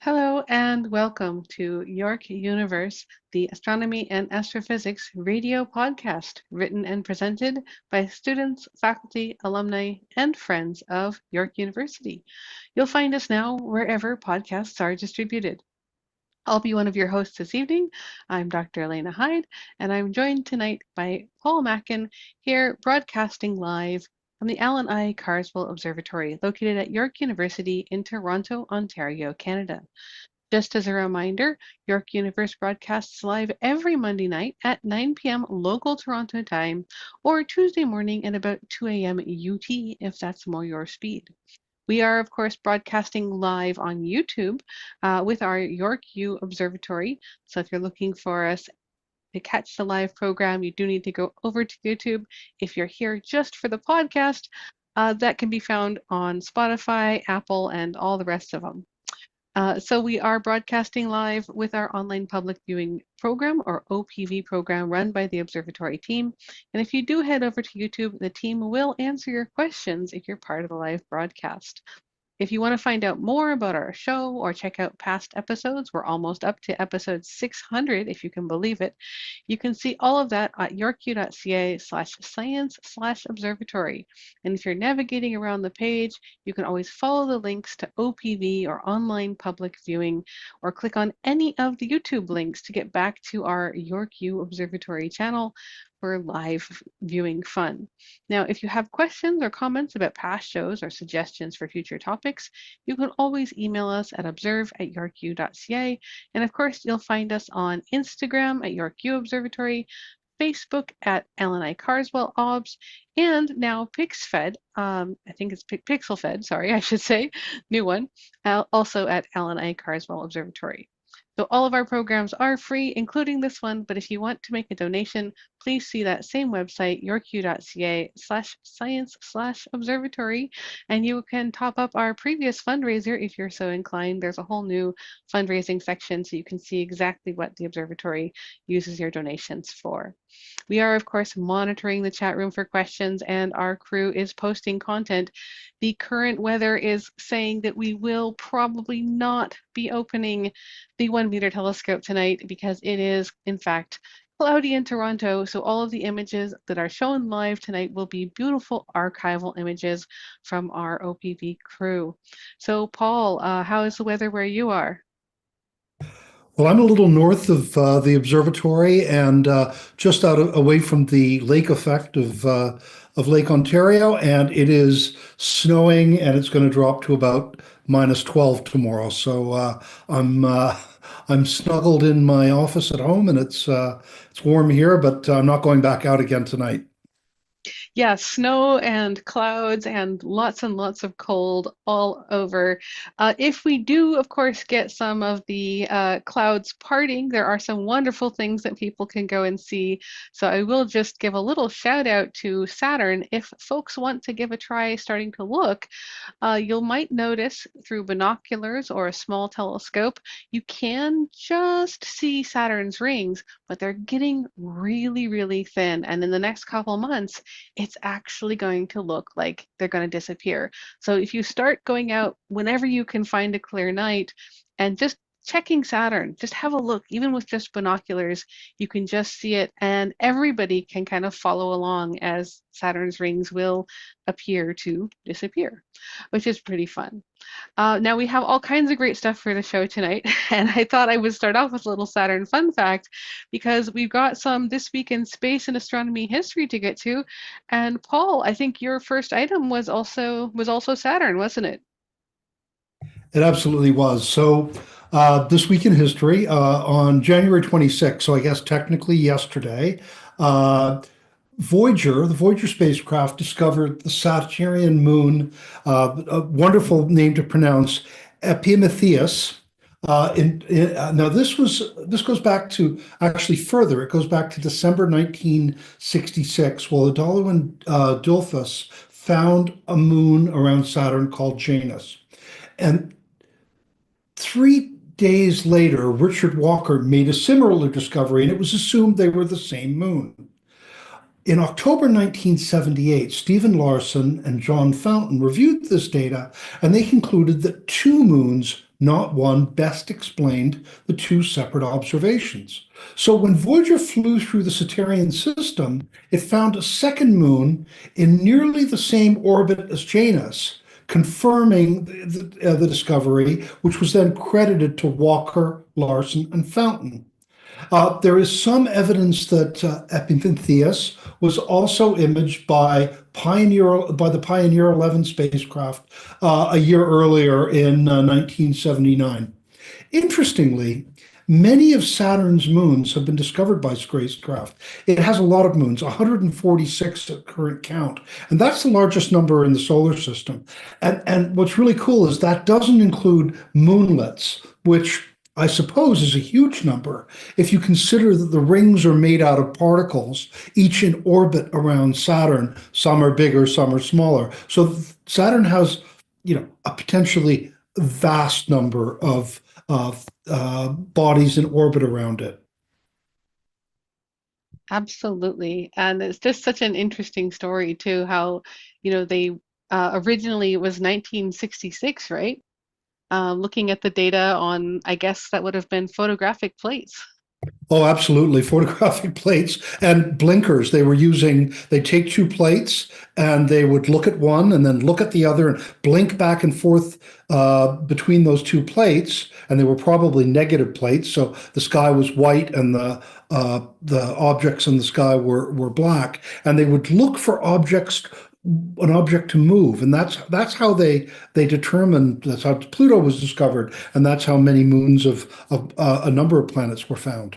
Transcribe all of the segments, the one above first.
Hello and welcome to York Universe, the Astronomy and Astrophysics radio podcast, written and presented by students, faculty, alumni, and friends of York University. You'll find us now wherever podcasts are distributed. I'll be one of your hosts this evening. I'm Dr. Elena Hyde, and I'm joined tonight by Paul Mackin here broadcasting live from the Allan Carswell Observatory located at York University in Toronto, Ontario, Canada. Just as a reminder, York Universe broadcasts live every Monday night at 9 p.m. local Toronto time or Tuesday morning at about 2 a.m. UT if that's more your speed. We are, of course, broadcasting live on YouTube with our York U Observatory. So if you're looking for us to catch the live program, you do need to go over to YouTube. If you're here just for the podcast, that can be found on Spotify, Apple, and all the rest of them. So we are broadcasting live with our online public viewing program, or OPV program, run by the observatory team. And if you do head over to YouTube, the team will answer your questions if you're part of the live broadcast. If you want to find out more about our show or check out past episodes, we're almost up to episode 600, if you can believe it. You can see all of that at yorku.ca/science/observatory. And if you're navigating around the page, you can always follow the links to OPV or online public viewing, or click on any of the YouTube links to get back to our York U Observatory channel for live viewing fun. Now, if you have questions or comments about past shows or suggestions for future topics, you can always email us at observe@yorku.ca. And of course, you'll find us on Instagram at York U Observatory, Facebook at Allan I Carswell Obs, and now PixFed, I think it's PixelFed, sorry, I should say, new one, also at Allan I Carswell Observatory. So all of our programs are free, including this one, but if you want to make a donation, please see that same website, yorku.ca/science/observatory, and you can top up our previous fundraiser if you're so inclined. There's a whole new fundraising section, so you can see exactly what the observatory uses your donations for. We are, of course, monitoring the chat room for questions, and our crew is posting content. The current weather is saying that we will probably not be opening the 1-meter telescope tonight because it is, in fact, cloudy in Toronto. So all of the images that are shown live tonight will be beautiful archival images from our OPV crew. So Paul, how is the weather where you are? Well, I'm a little north of the observatory and just away from the lake effect of Lake Ontario, and it is snowing, and it's going to drop to about -12 tomorrow. So I'm snuggled in my office at home, and it's warm here, but I'm not going back out again tonight. Yeah, snow and clouds and lots of cold all over. If we do, of course, get some of the clouds parting, there are some wonderful things that people can go and see. So I will just give a little shout out to Saturn. If folks want to give a try starting to look, you might notice through binoculars or a small telescope, you can just see Saturn's rings, but they're getting really thin. And in the next couple months, it's actually going to look like they're going to disappear. So if you start going out whenever you can find a clear night and just checking Saturn, just have a look, even with just binoculars, you can just see it, and everybody can kind of follow along as Saturn's rings will appear to disappear, which is pretty fun. Now we have all kinds of great stuff for the show tonight, and I thought I would start off with a little Saturn fun fact because we've got some This Week in Space and Astronomy history to get to. And Paul, I think your first item was also Saturn, wasn't it? It absolutely was. So, this week in history, on January 26th, so I guess technically yesterday, uh, the Voyager spacecraft discovered the Saturnian moon, a wonderful name to pronounce, Epimetheus. Now this goes back to actually further. It goes back to December 1966. Well, Adalo and Dilphus found a moon around Saturn called Janus, and 3 days later, Richard Walker made a similar discovery, and it was assumed they were the same moon. In October 1978, Stephen Larson and John Fountain reviewed this data, and they concluded that two moons not one, best explained the two separate observations. So when Voyager flew through the Saturnian system, it found a second moon in nearly the same orbit as Janus, confirming the discovery, which was then credited to Walker, Larson, and Fountain. There is some evidence that Epimetheus was also imaged by the Pioneer 11 spacecraft a year earlier in 1979. Interestingly, many of Saturn's moons have been discovered by spacecraft. It has a lot of moons, 146 at current count, and that's the largest number in the solar system. And what's really cool is that doesn't include moonlets, which I suppose is a huge number if you consider that the rings are made out of particles, each in orbit around Saturn. Some are bigger, some are smaller. So Saturn has, a potentially vast number of bodies in orbit around it. Absolutely. And it's just such an interesting story too, how, they originally it was 1966, right? Looking at the data on, I guess that would have been photographic plates. Oh, absolutely. Photographic plates and blinkers. They take two plates and they would look at one and then look at the other and blink back and forth between those two plates. And they were probably negative plates. So the sky was white and the objects in the sky were black. And they would look for an object to move. And that's how they determined, that's how Pluto was discovered. And that's how many moons of a number of planets were found.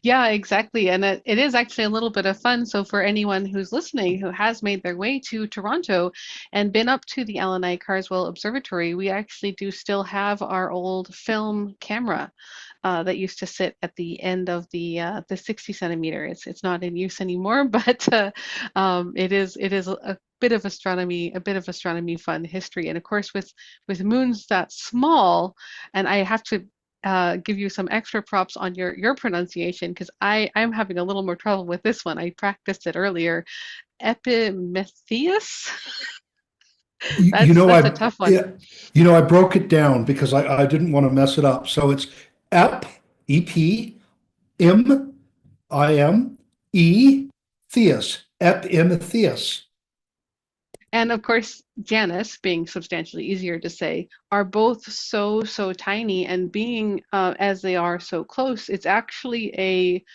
Yeah, exactly. And it is actually a little bit of fun. So, for anyone who's listening who has made their way to Toronto and been up to the Allan Carswell Observatory, we actually do still have our old film camera that used to sit at the end of the 60 centimeter. It's not in use anymore, but it is a bit of astronomy fun history. And of course, with moons that small, and I have to give you some extra props on your pronunciation because I'm having a little more trouble with this one. I practiced it earlier. Epimetheus. You, you That's know, that's a I tough one. yeah, I broke it down because I didn't want to mess it up. So it's ep, ep, m, I m, e, theus, epimetheus. And of course, Janus, being substantially easier to say, are both so tiny, and being as they are so close, it's actually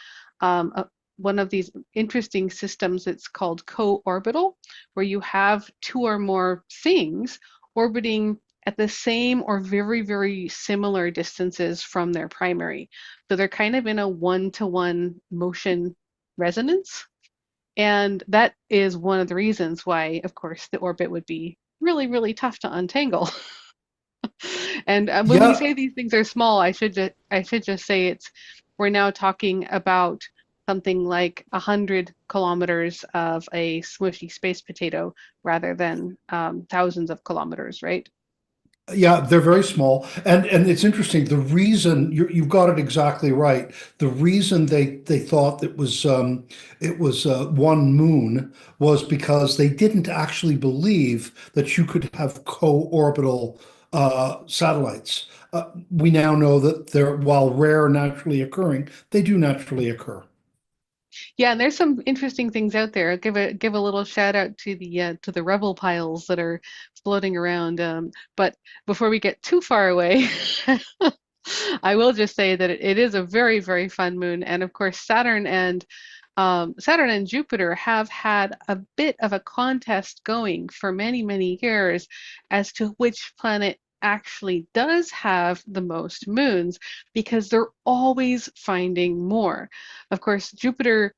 one of these interesting systems. It's called co-orbital, where you have two or more things orbiting at the same or very similar distances from their primary. So they're kind of in a one-to-one motion resonance. And that is one of the reasons why, of course, the orbit would be really tough to untangle. And when we Yeah, say these things are small, I should just say we're now talking about something like 100 kilometers of a smushy space potato rather than thousands of kilometers, right? yeah, they're very small, and it's interesting. The reason you've got it exactly right. The reason they thought it was one moon was because they didn't actually believe that you could have co-orbital satellites. We now know that they're, while rare naturally occurring, they do naturally occur. Yeah, and there's some interesting things out there. I'll give a little shout out to the rebel piles that are floating around. But before we get too far away, I will just say that it is a very fun moon, and of course Saturn and Jupiter have had a bit of a contest going for many years as to which planet actually does have the most moons because they're always finding more. Of course, Jupiter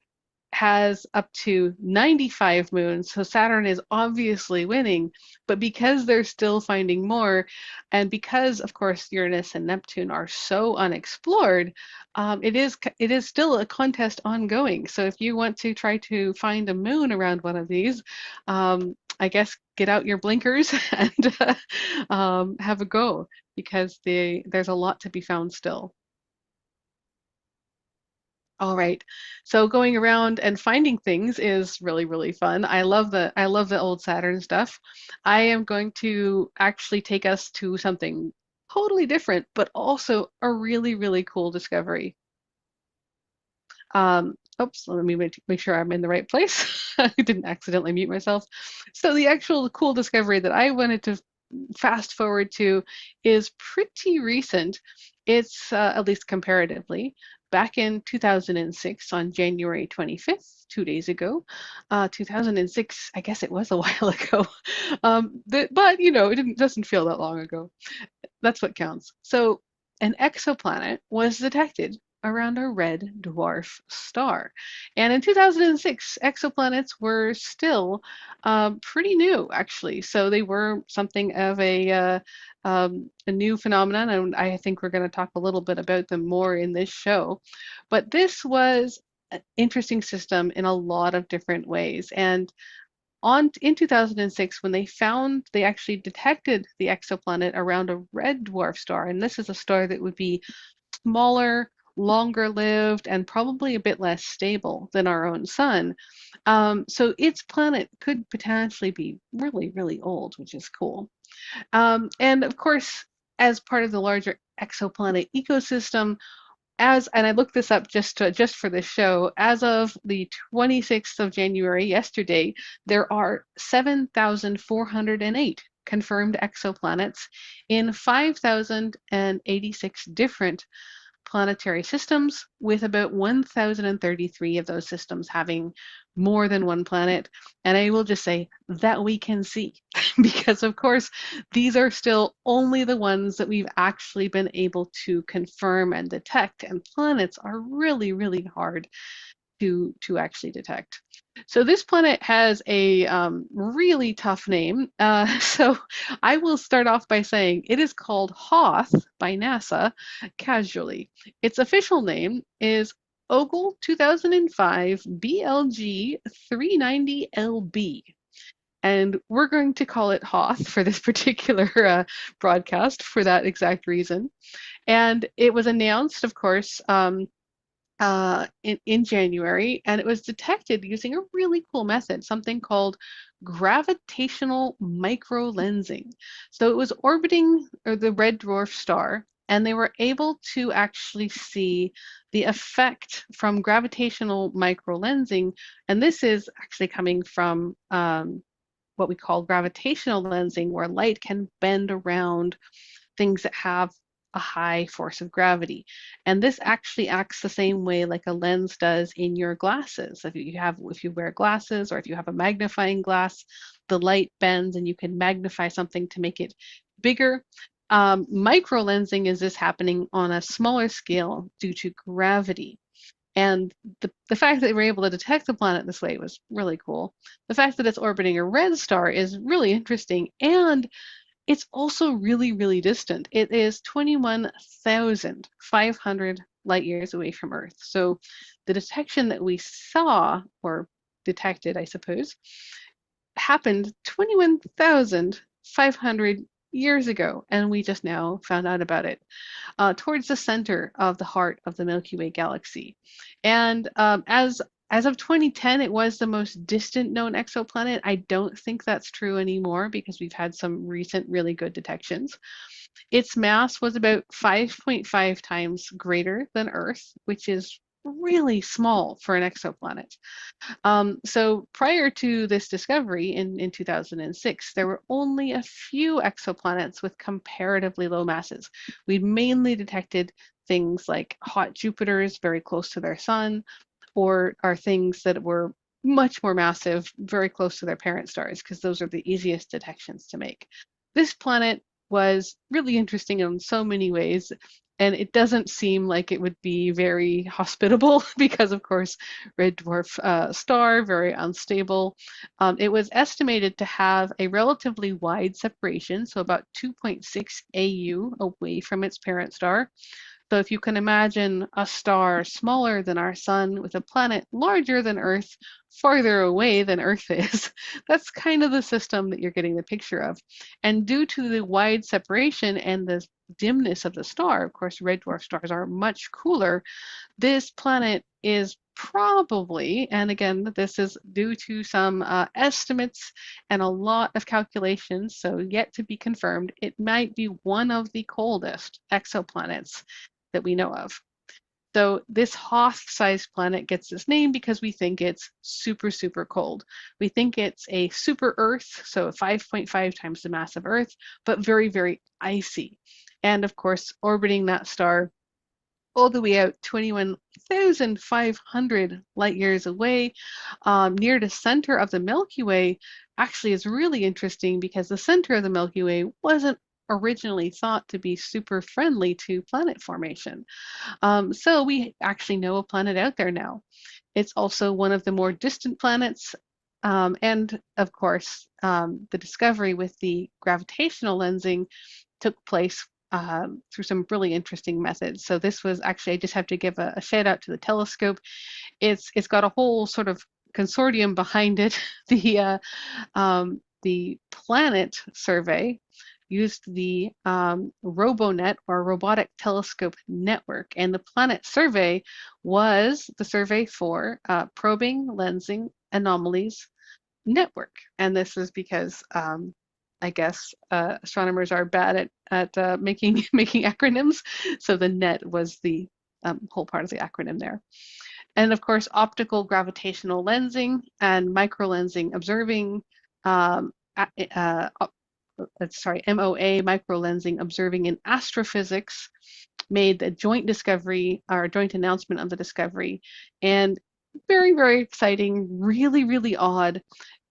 has up to 95 moons, so Saturn is obviously winning. But because they're still finding more, and because, of course, Uranus and Neptune are so unexplored, it is still a contest ongoing. So if you want to try to find a moon around one of these, I guess get out your blinkers and have a go because there's a lot to be found still. All right. So going around and finding things is really fun. I love the old Saturn stuff. I am going to actually take us to something totally different, but also a really, really cool discovery. Oops, let me make sure I'm in the right place. I didn't accidentally mute myself. So the actual cool discovery that I wanted to fast forward to is pretty recent. It's at least comparatively. Back in 2006, on January 25th, 2 days ago, 2006, I guess it was a while ago, but it doesn't feel that long ago. That's what counts. So, an exoplanet was detected around a red dwarf star. And in 2006, exoplanets were still pretty new, actually. So they were something of a new phenomenon, and I think we're going to talk a little bit about them more in this show. But this was an interesting system in a lot of different ways. And in 2006, when they actually detected the exoplanet around a red dwarf star, and this is a star that would be smaller, longer lived, and probably a bit less stable than our own sun. So its planet could potentially be really, really old, which is cool. And of course, as part of the larger exoplanet ecosystem, and I looked this up just for this show, as of the 26th of January, yesterday, there are 7,408 confirmed exoplanets in 5,086 different planetary systems, with about 1,033 of those systems having more than one planet. And I will just say that we can see, because of course, these are still only the ones that we've actually been able to confirm and detect, and planets are really, really hard to actually detect. So this planet has a really tough name. So I will start off by saying it is called Hoth by NASA casually. Its official name is Ogle 2005 BLG 390LB. And we're going to call it Hoth for this particular broadcast for that exact reason. And it was announced, of course, in January, and it was detected using a really cool method, something called gravitational microlensing. So it was orbiting the red dwarf star, and they were able to actually see the effect from gravitational microlensing. And this is actually coming from what we call gravitational lensing, where light can bend around things that have a high force of gravity. And this actually acts the same way like a lens does in your glasses. If you wear glasses, or if you have a magnifying glass, the light bends and you can magnify something to make it bigger. Micro lensing is this happening on a smaller scale due to gravity. And the fact that they were able to detect the planet this way was really cool. The fact that it's orbiting a red star is really interesting, and it's also really, really distant. It is 21,500 light years away from Earth. So the detection that we saw, or detected, I suppose, happened 21,500 years ago, and we just now found out about it, towards the center of the heart of the Milky Way galaxy. And as of 2010, it was the most distant known exoplanet. I don't think that's true anymore because we've had some recent really good detections. Its mass was about 5.5 times greater than Earth, which is really small for an exoplanet. So prior to this discovery in 2006, there were only a few exoplanets with comparatively low masses. We mainly detected things like hot Jupiters very close to their sun, or are things that were much more massive, very close to their parent stars, because those are the easiest detections to make. This planet was really interesting in so many ways, and it doesn't seem like it would be very hospitable because, of course, red dwarf star, very unstable. It was estimated to have a relatively wide separation, so about 2.6 AU away from its parent star. So if you can imagine a star smaller than our sun with a planet larger than Earth, farther away than Earth is, that's kind of the system that you're getting the picture of. And due to the wide separation and the dimness of the star, of course, red dwarf stars are much cooler. This planet is probably, and again, this is due to some estimates and a lot of calculations, so yet to be confirmed, it might be one of the coldest exoplanets that we know of. So this Hoth-sized planet gets its name because we think it's super, super cold. We think it's a super Earth, so 5.5 times the mass of Earth, but very, very icy. And of course, orbiting that star all the way out 21,500 light years away, near the center of the Milky Way, actually is really interesting because the center of the Milky Way wasn't originally thought to be super friendly to planet formation. So we actually know a planet out there now. It's also one of the more distant planets. And of course, the discovery with the gravitational lensing took place through some really interesting methods. So this was actually, I just have to give a shout out to the telescope. It's got a whole sort of consortium behind it. The Planet Survey used the RoboNet, or Robotic Telescope Network, and the Planet Survey was the survey for probing lensing anomalies network. And this is because I guess astronomers are bad at making making acronyms, so the net was the whole part of the acronym there. And of course, optical gravitational lensing and microlensing observing, um, MOA, microlensing observing in astrophysics, made a joint discovery or a joint announcement of the discovery. And very, very exciting, really, really odd.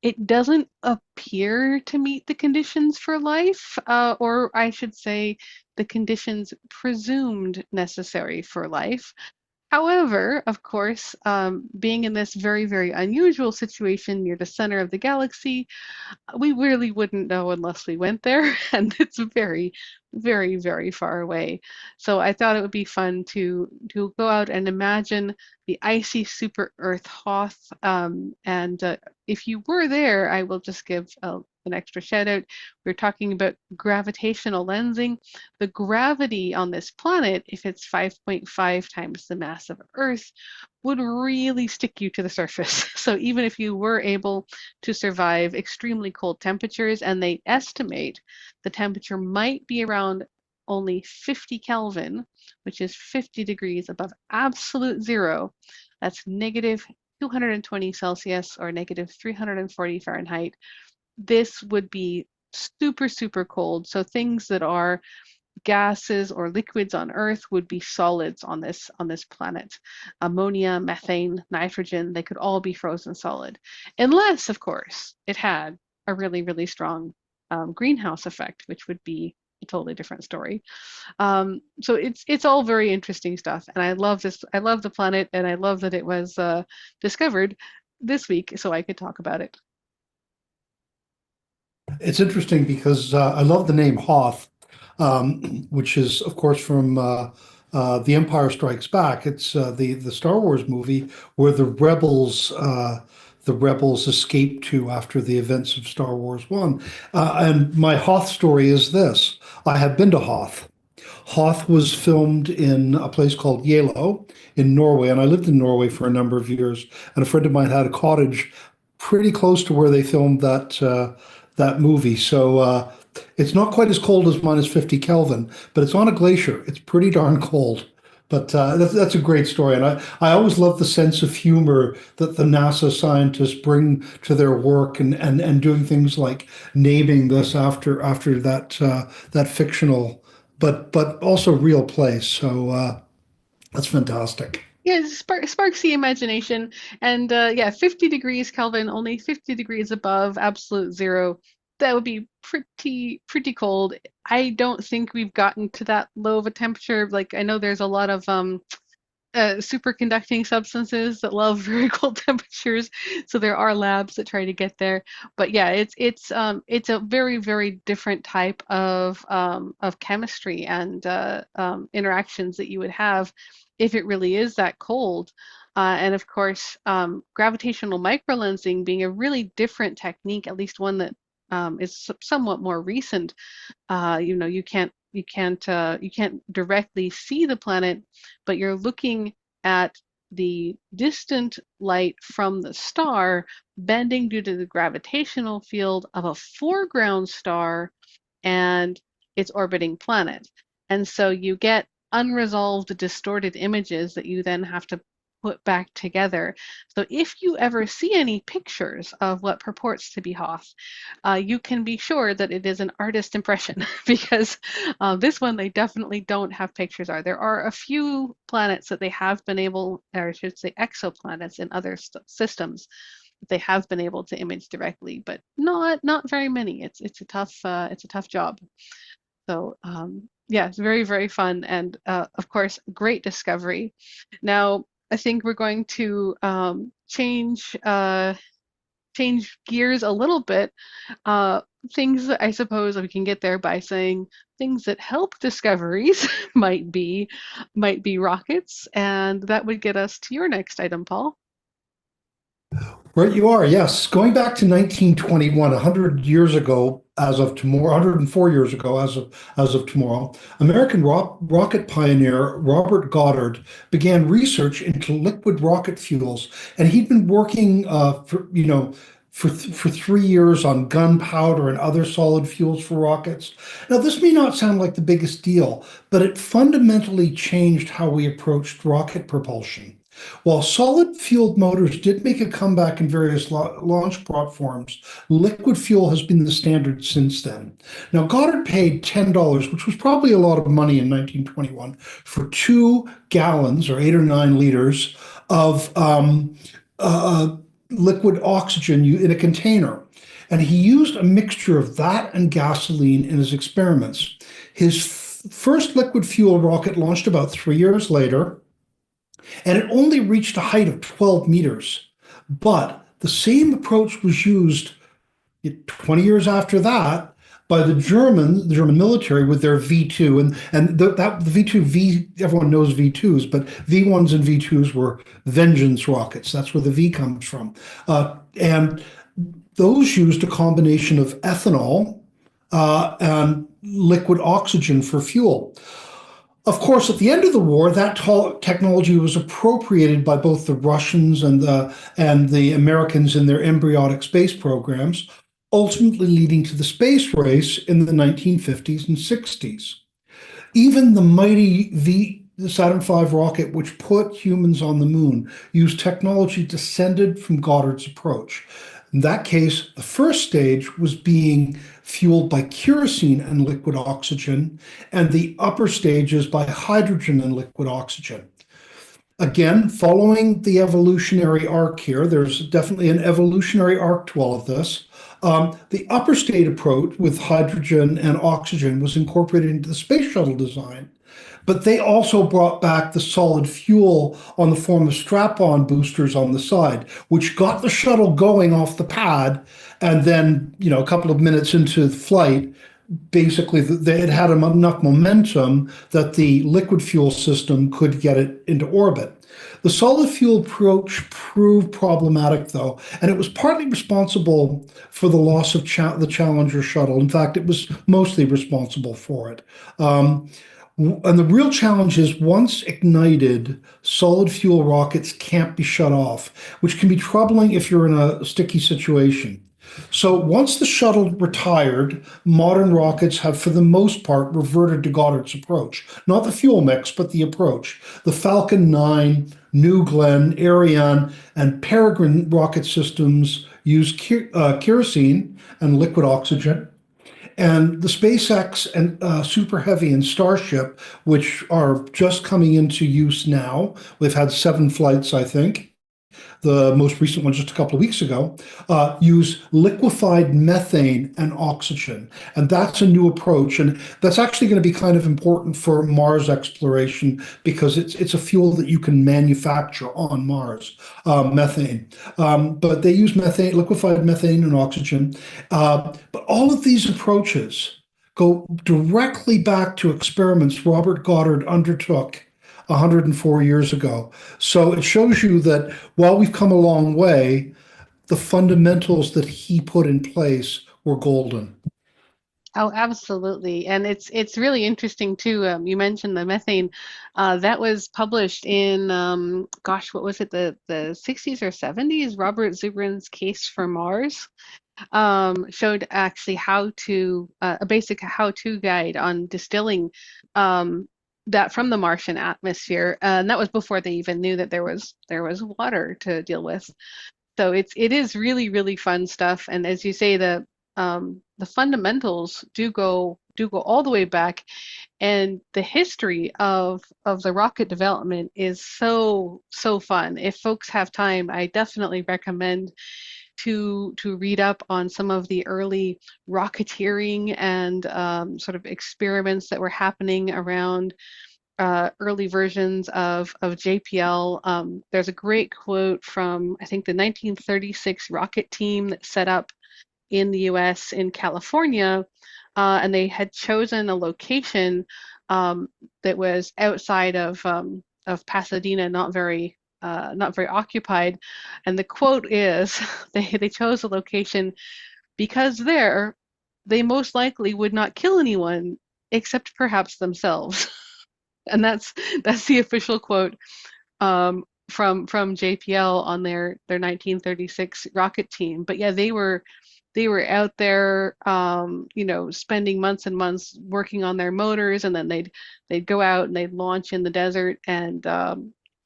It doesn't appear to meet the conditions for life, or I should say, the conditions presumed necessary for life. However, of course, being in this very, very unusual situation near the center of the galaxy, we really wouldn't know unless we went there, and it's very, very, very far away. So I thought it would be fun to go out and imagine the icy super Earth Hoth. And if you were there, I will just give an extra shout out. We're talking about gravitational lensing. The gravity on this planet, if it's 5.5 times the mass of Earth, would really stick you to the surface. So even if you were able to survive extremely cold temperatures, and they estimate the temperature might be around only 50 Kelvin, which is 50 degrees above absolute zero. That's negative 220 Celsius or negative 340 Fahrenheit. This would be super, super cold. So things that are gases or liquids on Earth would be solids on this planet. Ammonia, methane, nitrogen, they could all be frozen solid. Unless, of course, it had a really, really strong greenhouse effect, which would be a totally different story. So it's all very interesting stuff. And I love this. I love the planet, and I love that it was discovered this week so I could talk about it. It's interesting because I love the name Hoth, which is, of course, from The Empire Strikes Back. It's the Star Wars movie where the rebels escape to after the events of Star Wars One. And my Hoth story is this: I have been to Hoth. Hoth was filmed in a place called Yalo in Norway, and I lived in Norway for a number of years. And a friend of mine had a cottage pretty close to where they filmed that movie. So it's not quite as cold as -50 Kelvin, but it's on a glacier. It's pretty darn cold. But that's a great story, and I always love the sense of humor that the NASA scientists bring to their work, and doing things like naming this after that fictional but also real place. So that's fantastic. Yeah, it sparks the imagination. And yeah, 50 degrees Kelvin, only 50 degrees above absolute zero. That would be pretty cold. I don't think we've gotten to that low of a temperature. Like I know there's a lot of superconducting substances that love very cold temperatures, so there are labs that try to get there. But yeah, it's a very, very different type of chemistry and interactions that you would have if it really is that cold. And of course, gravitational microlensing being a really different technique, at least one that is somewhat more recent. You can't directly see the planet, but you're looking at the distant light from the star bending due to the gravitational field of a foreground star and its orbiting planet. And so you get unresolved, distorted images that you then have to put back together. So if you ever see any pictures of what purports to be Hoth, you can be sure that it is an artist impression because this one they definitely don't have pictures of. There are a few planets that they have been able, or I should say exoplanets in other systems that they have been able to image directly, but not very many. It's a tough job. So yeah, it's very, very fun. And of course, great discovery. Now, I think we're going to change gears a little bit. Uh, things that I suppose we can get there by saying things that help discoveries might be rockets, and that would get us to your next item, Paul. Right, you are, yes. Going back to 1921, 100 years ago, as of tomorrow, 104 years ago, as of tomorrow, American rocket pioneer Robert Goddard began research into liquid rocket fuels, and he'd been working for 3 years on gunpowder and other solid fuels for rockets. Now, this may not sound like the biggest deal, but it fundamentally changed how we approached rocket propulsion. While solid-fueled motors did make a comeback in various launch platforms, liquid fuel has been the standard since then. Now, Goddard paid $10, which was probably a lot of money in 1921, for 2 gallons or 8 or 9 liters of liquid oxygen in a container. And he used a mixture of that and gasoline in his experiments. His first liquid fuel rocket launched about 3 years later, and it only reached a height of 12 meters. But the same approach was used 20 years after that by the German military with their V2. And the V2, everyone knows V2s, but V1s and V2s were vengeance rockets. That's where the V comes from. And those used a combination of ethanol and liquid oxygen for fuel. Of course, at the end of the war, that technology was appropriated by both the Russians and the Americans in their embryonic space programs, ultimately leading to the space race in the 1950s and 60s. Even the mighty the Saturn V rocket, which put humans on the moon, used technology descended from Goddard's approach. In that case, the first stage was being fueled by kerosene and liquid oxygen, and the upper stages by hydrogen and liquid oxygen. Again, following the evolutionary arc here, there's definitely an evolutionary arc to all of this. The upper state approach with hydrogen and oxygen was incorporated into the space shuttle design, but they also brought back the solid fuel on the form of strap-on boosters on the side, which got the shuttle going off the pad. And then, a couple of minutes into flight, basically it had enough momentum that the liquid fuel system could get it into orbit. The solid fuel approach proved problematic, though, and it was partly responsible for the loss of the Challenger shuttle. In fact, it was mostly responsible for it. And the real challenge is once ignited, solid fuel rockets can't be shut off, which can be troubling if you're in a sticky situation. So once the shuttle retired, modern rockets have, for the most part, reverted to Goddard's approach. Not the fuel mix, but the approach. The Falcon 9, New Glenn, Ariane, and Peregrine rocket systems use kerosene and liquid oxygen. And the SpaceX and Super Heavy and Starship, which are just coming into use now, we've had 7 flights, I think. The most recent one just a couple of weeks ago, use liquefied methane and oxygen. And that's a new approach. And that's actually going to be kind of important for Mars exploration because it's a fuel that you can manufacture on Mars, methane. But they use methane, liquefied methane and oxygen. But all of these approaches go directly back to experiments Robert Goddard undertook 104 years ago. So it shows you that while we've come a long way, the fundamentals that he put in place were golden. Oh, absolutely. And it's really interesting too. You mentioned the methane. That was published in gosh, what was it, the 60s or 70s? Robert Zubrin's Case for Mars showed actually how to a basic how-to guide on distilling that from the Martian atmosphere. And that was before they even knew that there was water to deal with. So it is really, really fun stuff. And as you say, the fundamentals do go all the way back, and the history of the rocket development is so fun. If folks have time, I definitely recommend to read up on some of the early rocketeering and sort of experiments that were happening around early versions of JPL. There's a great quote from, I think, the 1936 rocket team that set up in the US in California, and they had chosen a location that was outside of Pasadena, not very occupied. And the quote is, they chose a location because there they most likely would not kill anyone except perhaps themselves. And that's the official quote from JPL on their 1936 rocket team. But yeah, they were out there, spending months and months working on their motors, and then they'd go out and they'd launch in the desert, and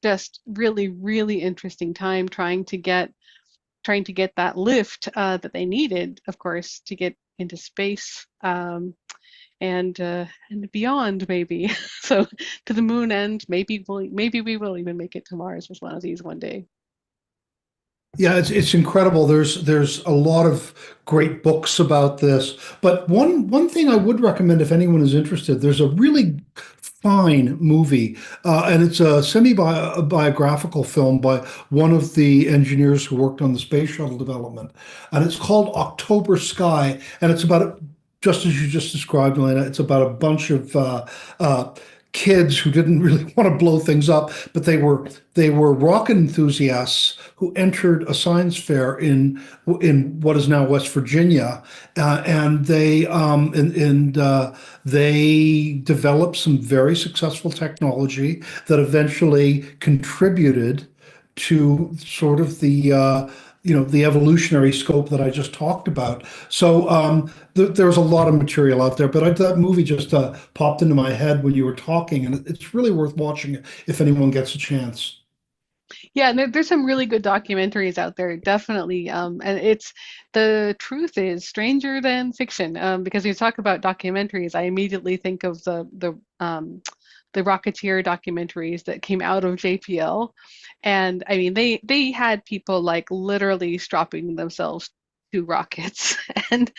just really, really interesting time trying to get that lift that they needed, of course, to get into space. And beyond, maybe. So to the moon, and maybe we will even make it to Mars with one of these one day. Yeah, it's incredible. There's a lot of great books about this, but one thing I would recommend if anyone is interested, there's a really fine movie, and it's a semi-biographical film by one of the engineers who worked on the space shuttle development, and it's called October Sky, and it's about, just as you just described, Elena, it's about a bunch of kids who didn't really want to blow things up, but they were rocket enthusiasts who entered a science fair in what is now West Virginia, and they developed some very successful technology that eventually contributed to sort of the evolutionary scope that I just talked about. So there's a lot of material out there, but that movie just popped into my head when you were talking, and it's really worth watching if anyone gets a chance. Yeah, and there's some really good documentaries out there, definitely. And the truth is stranger than fiction. Because when you talk about documentaries, I immediately think of the Rocketeer documentaries that came out of JPL. And I mean, they had people like literally strapping themselves to rockets, and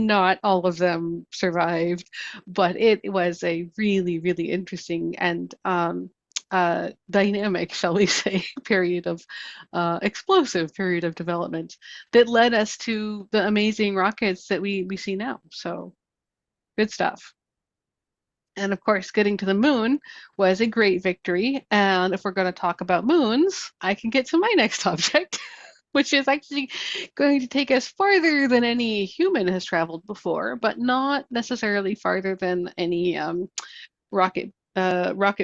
not all of them survived, but it was a really, really interesting and dynamic, shall we say, period of explosive period of development that led us to the amazing rockets that we see now. So good stuff. And of course, getting to the moon was a great victory. And if we're going to talk about moons, I can get to my next object, which is actually going to take us farther than any human has traveled before, but not necessarily farther than any rocket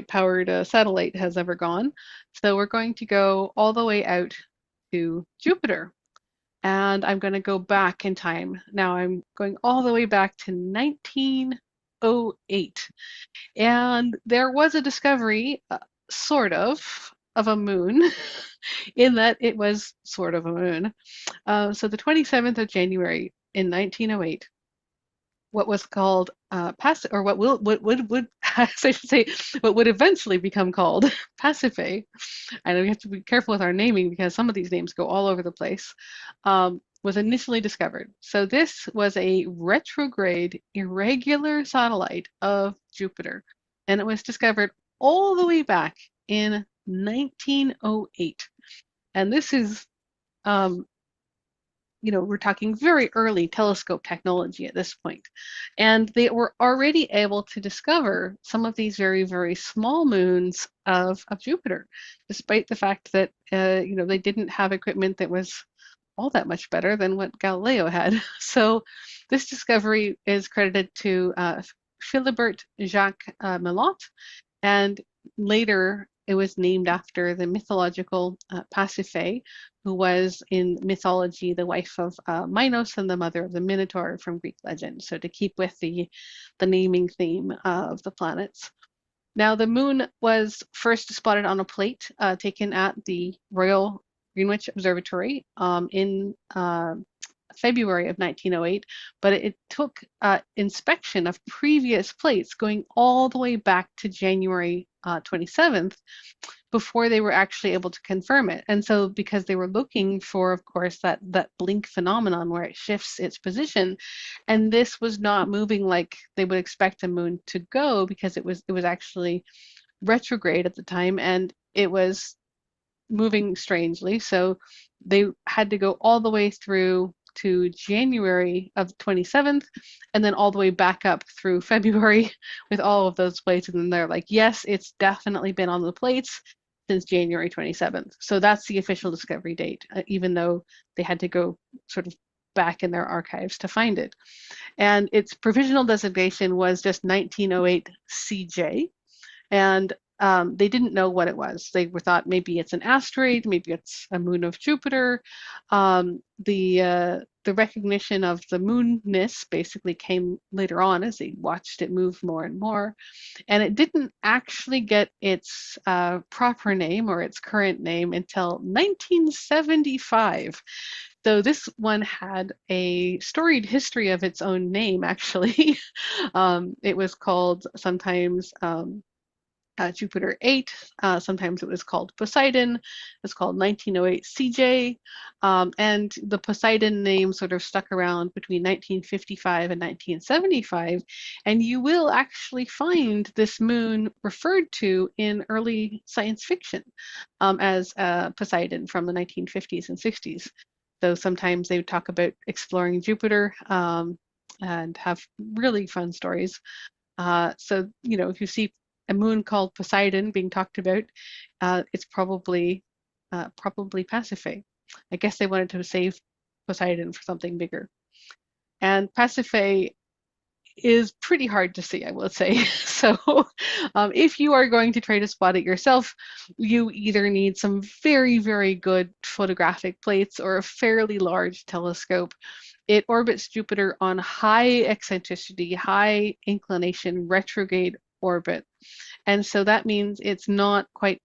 powered satellite has ever gone. So we're going to go all the way out to Jupiter. And I'm going to go back in time. Now I'm going all the way back to 1908. And there was a discovery, sort of a moon, in that it was sort of a moon. So the 27th of January in 1908, what was called or what would I should say, what would eventually become called Pasiphae. And we have to be careful with our naming because some of these names go all over the place. Was initially discovered. So this was a retrograde irregular satellite of Jupiter, and it was discovered all the way back in 1908. And this is um, we're talking very early telescope technology at this point. And they were already able to discover some of these very, very small moons of Jupiter, despite the fact that, they didn't have equipment that was all that much better than what Galileo had. So this discovery is credited to Philibert Jacques Melot, and later it was named after the mythological Pasiphae, who was in mythology the wife of Minos and the mother of the Minotaur from Greek legend. So to keep with the naming theme of the planets. Now, the moon was first spotted on a plate taken at the Royal Greenwich Observatory in February of 1908, but it took inspection of previous plates going all the way back to January 27th before they were actually able to confirm it. And so because they were looking for, of course, that blink phenomenon where it shifts its position, and this was not moving like they would expect a moon to go, because it was actually retrograde at the time, and it was moving strangely. So they had to go all the way through to January of 27th, and then all the way back up through February with all of those plates. And then they're like, yes, it's definitely been on the plates since January 27th. So that's the official discovery date, even though they had to go sort of back in their archives to find it. And its provisional designation was just 1908 CJ. And they didn't know what it was. They were thought maybe it's an asteroid, maybe it's a moon of Jupiter. The recognition of the moonness basically came later on as they watched it move more and more, and it didn't actually get its proper name or its current name until 1975. So this one had a storied history of its own name, actually. It was called sometimes Jupiter 8. Sometimes it was called Poseidon. It's called 1908 CJ. And the Poseidon name sort of stuck around between 1955 and 1975. And you will actually find this moon referred to in early science fiction as Poseidon from the 1950s and 60s. So sometimes they would talk about exploring Jupiter and have really fun stories. So, if you see a moon called Poseidon being talked about, it's probably Pasiphae. I guess they wanted to save Poseidon for something bigger. And Pasiphae is pretty hard to see, I will say. So if you are going to try to spot it yourself, you either need some very, very good photographic plates or a fairly large telescope. It orbits Jupiter on high eccentricity, high inclination, retrograde orbit. And so that means it's not quite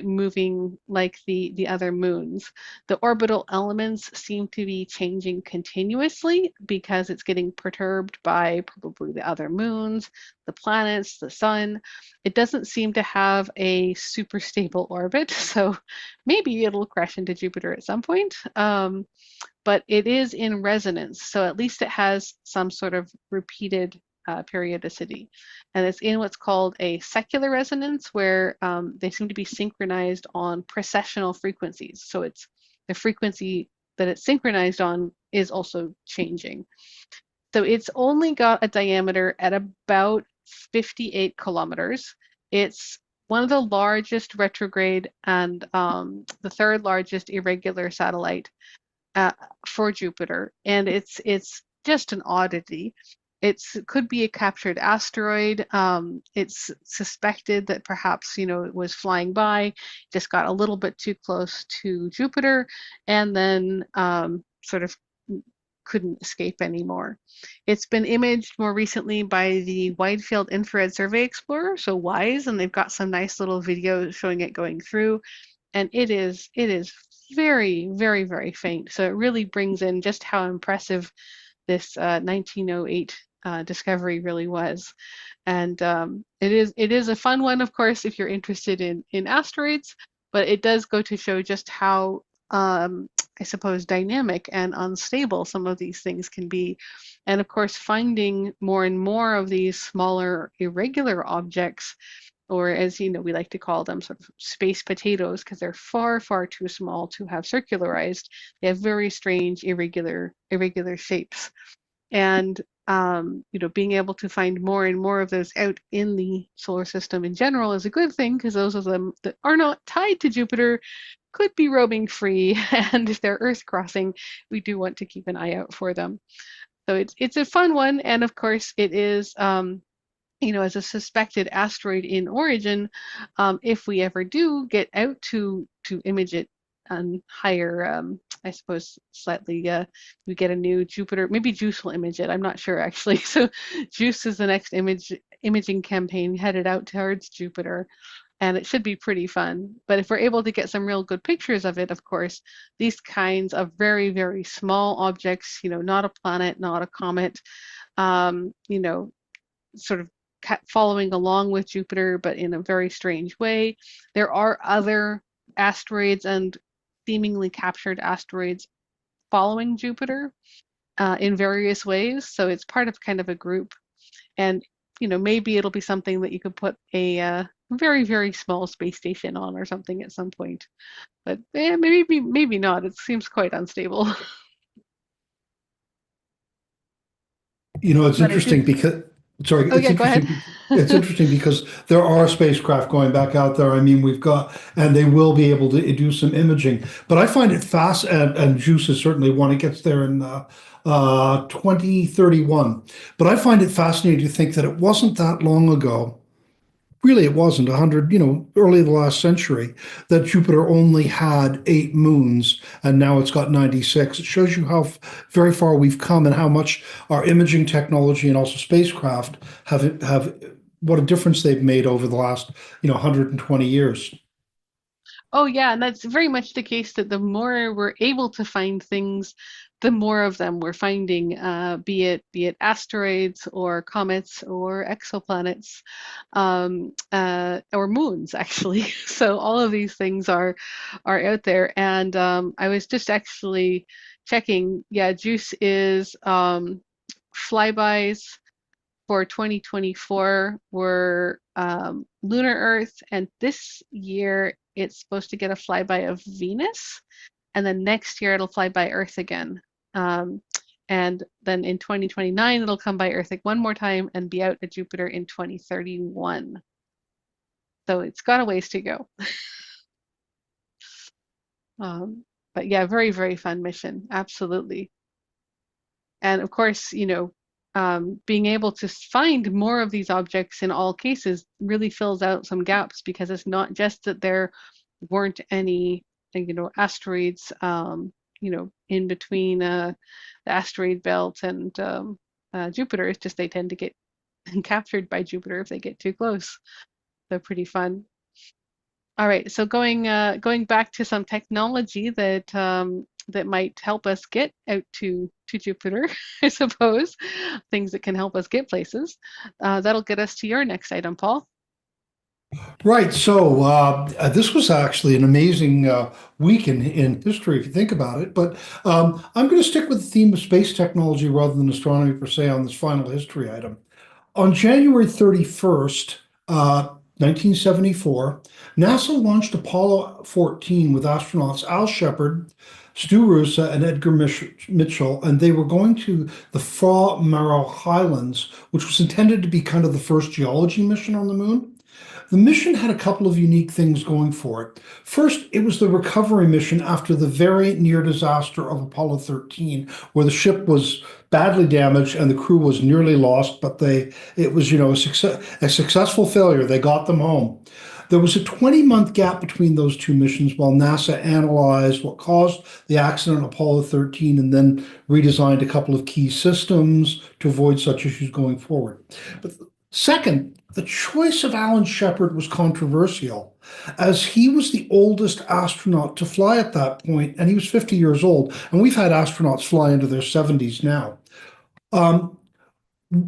moving like the other moons. The orbital elements seem to be changing continuously because it's getting perturbed by probably the other moons, the planets, the sun. It doesn't seem to have a super stable orbit, so maybe it'll crash into Jupiter at some point. But it is in resonance, so at least it has some sort of repeated periodicity. And it's in what's called a secular resonance, where they seem to be synchronized on precessional frequencies. So it's the frequency that it's synchronized on is also changing. So it's only got a diameter at about 58 kilometers. It's one of the largest retrograde and the third largest irregular satellite for Jupiter, and it's just an oddity. It could be a captured asteroid. It's suspected that perhaps, it was flying by, just got a little bit too close to Jupiter, and then sort of couldn't escape anymore. It's been imaged more recently by the Wide Field Infrared Survey Explorer, so WISE, and they've got some nice little videos showing it going through, and it is very, very, very faint. So it really brings in just how impressive this 1908 discovery really was. And it is a fun one, of course, if you're interested in asteroids, but it does go to show just how I suppose dynamic and unstable some of these things can be. And of course, finding more and more of these smaller irregular objects, or as we like to call them, sort of space potatoes, because they're far, far too small to have circularized. They have very strange irregular shapes. And being able to find more and more of those out in the solar system in general is a good thing, because those of them that are not tied to Jupiter could be roaming free, and if they're Earth crossing, we do want to keep an eye out for them. So it's a fun one, and of course it is. As a suspected asteroid in origin, if we ever do get out to image it on higher, I suppose slightly, we get a new Jupiter. Maybe JUICE will image it. I'm not sure actually. So JUICE is the next imaging campaign headed out towards Jupiter, and it should be pretty fun. But if we're able to get some real good pictures of it, of course, these kinds of very, very small objects, not a planet, not a comet, um, you know, sort of following along with Jupiter, but in a very strange way. There are other asteroids and seemingly captured asteroids following Jupiter in various ways. So it's part of kind of a group. And, maybe it'll be something that you could put a very, very small space station on or something at some point. But maybe not. It seems quite unstable. It's But it interesting did. because, sorry, Oh, yeah, go ahead. it's interesting because there are spacecraft going back out there. I mean, and they will be able to do some imaging. But I find it fast, and JUICE is certainly one. It gets there in 2031. But I find it fascinating to think that it wasn't that long ago. Really, it wasn't 100, early the last century, that Jupiter only had 8 moons, and now it's got 96. It shows you how very far we've come and how much our imaging technology and also spacecraft have what a difference they've made over the last, 120 years. Oh, yeah, and that's very much the case, that the more we're able to find things, the more of them we're finding, be it asteroids or comets or exoplanets, or moons, actually. So all of these things are out there, and I was just actually checking. Yeah, JUICE is flybys for 2024 were lunar Earth, and this year it's supposed to get a flyby of Venus, and then next year it'll fly by Earth again. Um, and then in 2029 it'll come by Earth like one more time and be out at Jupiter in 2031. So it's got a ways to go. Um, but yeah, very, very fun mission. Absolutely. And of course, being able to find more of these objects in all cases really fills out some gaps, because it's not just that there weren't any, asteroids, in between the asteroid belt and Jupiter. It's just they tend to get captured by Jupiter if they get too close. They're pretty fun. All right, so going back to some technology that might help us get out to Jupiter, I suppose, things that can help us get places. That'll get us to your next item, Paul. Right. So this was actually an amazing week in history, if you think about it. But I'm going to stick with the theme of space technology rather than astronomy per se on this final history item. On January 31st, 1974, NASA launched Apollo 14 with astronauts Al Shepard, Stu Roosa, and Edgar Mitchell, and they were going to the Fa Mauro Highlands, which was intended to be kind of the first geology mission on the moon. The mission had a couple of unique things going for it. First, it was the recovery mission after the very near disaster of Apollo 13, where the ship was badly damaged and the crew was nearly lost, but it was, a successful failure. They got them home. There was a 20-month gap between those two missions while NASA analyzed what caused the accident on Apollo 13 and then redesigned a couple of key systems to avoid such issues going forward. But second, the choice of Alan Shepard was controversial, as he was the oldest astronaut to fly at that point, and he was 50 years old. And we've had astronauts fly into their 70s now.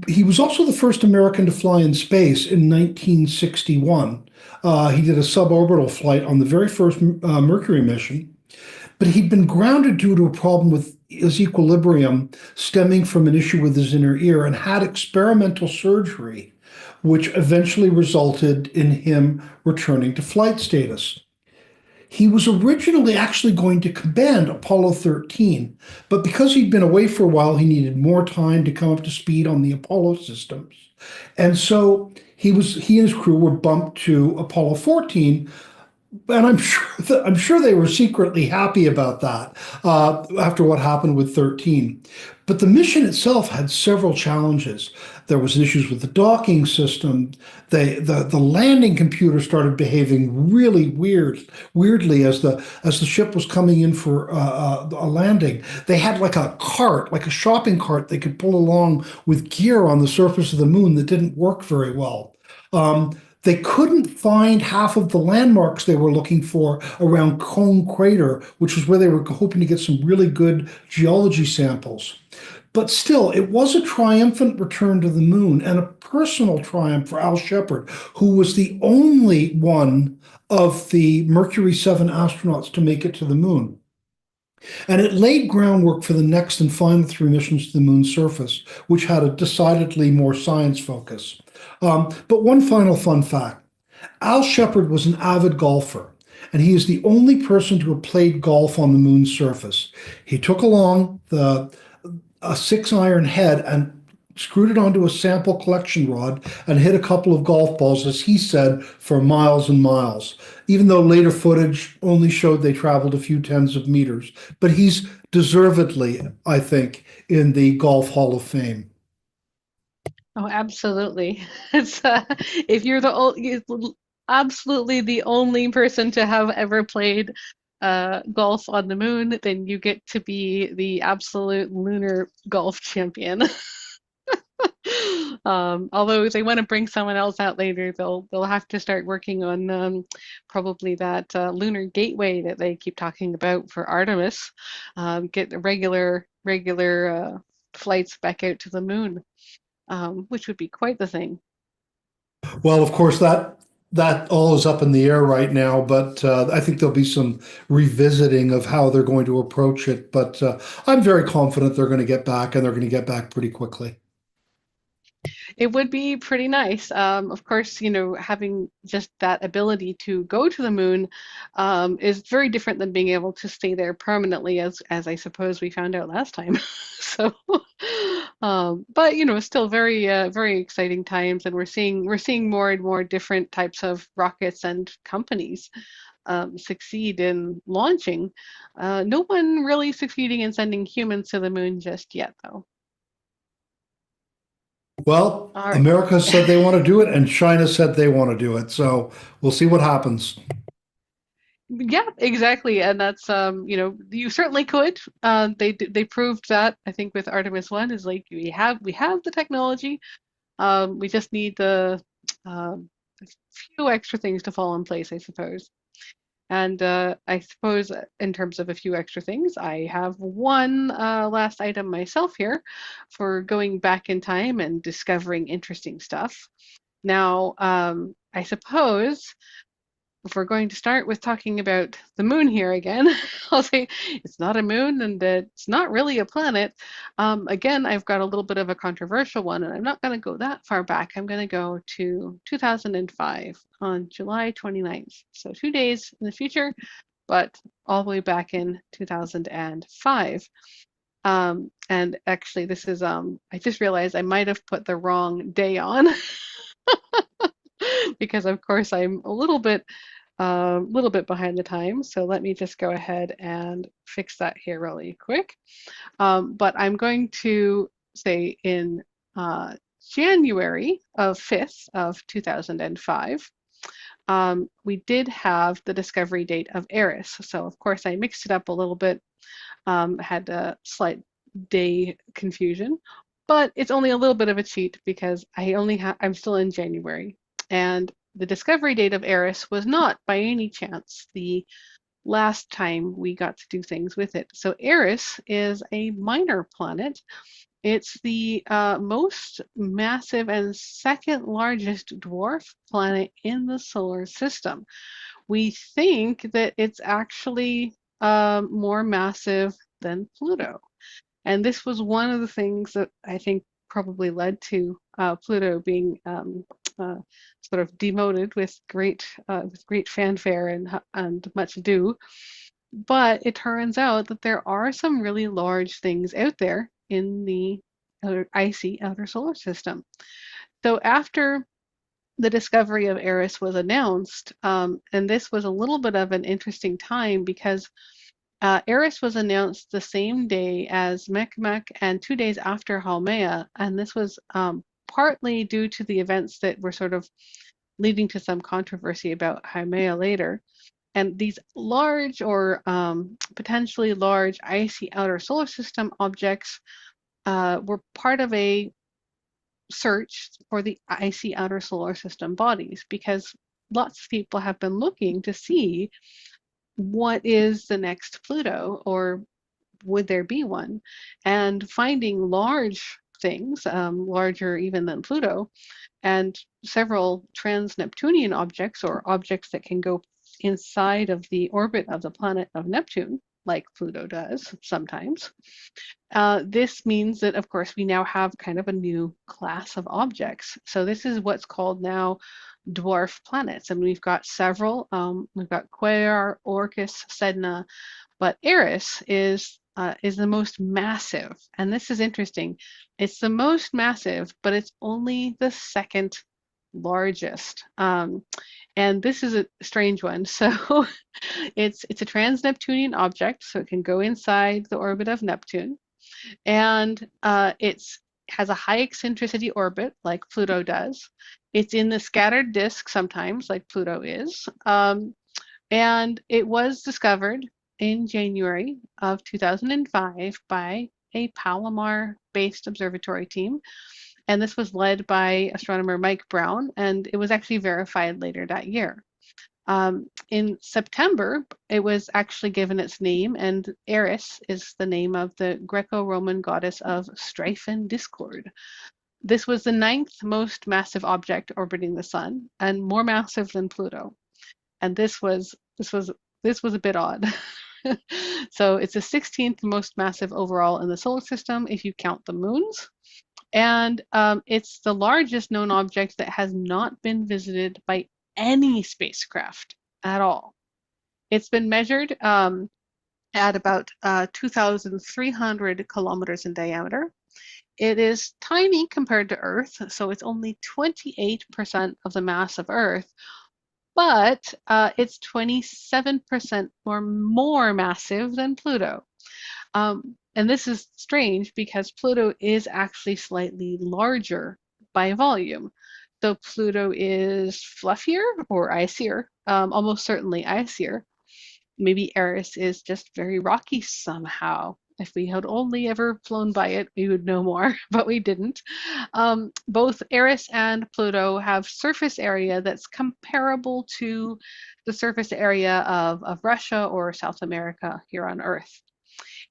He was also the first American to fly in space in 1961. He did a suborbital flight on the very first Mercury mission, but he'd been grounded due to a problem with his equilibrium stemming from an issue with his inner ear and had experimental surgery, which eventually resulted in him returning to flight status. He was originally actually going to command Apollo 13, but because he'd been away for a while, he needed more time to come up to speed on the Apollo systems. And so he and his crew were bumped to Apollo 14, and I'm sure they were secretly happy about that after what happened with 13. But the mission itself had several challenges. There was issues with the docking system. The landing computer started behaving really weirdly as the ship was coming in for a landing. They had like a cart, like a shopping cart they could pull along with gear on the surface of the moon that didn't work very well. They couldn't find half of the landmarks they were looking for around Cone Crater, which was where they were hoping to get some really good geology samples. But still, it was a triumphant return to the moon and a personal triumph for Al Shepard, who was the only one of the Mercury 7 astronauts to make it to the moon. And it laid groundwork for the next and final three missions to the moon's surface, which had a decidedly more science focus. But one final fun fact. Al Shepard was an avid golfer, and he is the only person to have played golf on the moon's surface. He took along a 6-iron head and screwed it onto a sample collection rod and hit a couple of golf balls, as he said, for miles and miles, even though later footage only showed they traveled a few tens of meters. But he's deservedly, I think, in the Golf Hall of Fame. Oh, absolutely. It's if you're absolutely the only person to have ever played golf on the moon, then you get to be the absolute lunar golf champion. Although if they want to bring someone else out later, they'll have to start working on probably that lunar gateway that they keep talking about for Artemis. Get regular flights back out to the moon, which would be quite the thing. Well, of course, that all is up in the air right now, but I think there'll be some revisiting of how they're going to approach it. But I'm very confident they're going to get back, and they're going to get back pretty quickly. It would be pretty nice. Of course, having just that ability to go to the moon is very different than being able to stay there permanently, as I suppose we found out last time. So, but still very exciting times, and we're seeing more and more different types of rockets and companies succeed in launching. No one really succeeding in sending humans to the moon just yet, though. Well, All right. America said they want to do it, and China said they want to do it. So we'll see what happens. Yeah, exactly. And that's you certainly could. They proved that, I think, with Artemis 1 is like we have the technology. We just need a few extra things to fall in place, I suppose. And I suppose in terms of a few extra things, I have one last item myself here for going back in time and discovering interesting stuff. Now, I suppose if we're going to start with talking about the moon here again, I'll say it's not a moon and it's not really a planet. Again, I've got a little bit of a controversial one, and I'm not going to go that far back. I'm going to go to 2005 on July 29th. So 2 days in the future, but all the way back in 2005. And actually, this is, I just realized I might have put the wrong day on because, of course, I'm a little bit behind the times, so let me just go ahead and fix that here really quick. But I'm going to say in January of 5th of 2005, we did have the discovery date of Eris. So of course I mixed it up a little bit, had a slight day confusion, but it's only a little bit of a cheat because I'm still in January. And the discovery date of Eris was not by any chance the last time we got to do things with it. So Eris is a minor planet. It's the most massive and second largest dwarf planet in the solar system. We think that it's actually more massive than Pluto. And this was one of the things that I think probably led to Pluto being sort of demoted with great fanfare and much ado. But it turns out that there are some really large things out there in the icy outer solar system. So after the discovery of Eris was announced, and this was a little bit of an interesting time because Eris was announced the same day as Mekmek and 2 days after Haumea, and this was partly due to the events that were sort of leading to some controversy about Haumea later. And these large or potentially large icy outer solar system objects were part of a search for the icy outer solar system bodies because lots of people have been looking to see what is the next Pluto or would there be one? And finding large things, larger even than Pluto, and several trans-Neptunian objects or objects that can go inside of the orbit of the planet of Neptune, like Pluto does sometimes. This means that, of course, we now have kind of a new class of objects. So this is what's called now dwarf planets, and we've got several. We've got Quaoar, Orcus, Sedna, but Eris is the most massive, and this is interesting. It's the most massive, but it's only the second largest. And this is a strange one. So it's a trans-Neptunian object, so it can go inside the orbit of Neptune, and it's has a high eccentricity orbit like Pluto does. It's in the scattered disk sometimes, like Pluto is. And it was discovered in January of 2005 by a Palomar-based observatory team. And this was led by astronomer Mike Brown, and it was actually verified later that year. In September, it was actually given its name, and Eris is the name of the Greco-Roman goddess of strife and discord. This was the ninth most massive object orbiting the sun, and more massive than Pluto. And this was a bit odd. So it's the 16th most massive overall in the solar system if you count the moons. And it's the largest known object that has not been visited by any spacecraft at all. It's been measured at about 2,300 kilometers in diameter. It is tiny compared to Earth, so it's only 28% of the mass of Earth, but it's 27% or more massive than Pluto. And this is strange because Pluto is actually slightly larger by volume. So Pluto is fluffier or icier, almost certainly icier. Maybe Eris is just very rocky somehow. If we had only ever flown by it, we would know more, but we didn't. Both Eris and Pluto have surface area that's comparable to the surface area of Russia or South America here on Earth.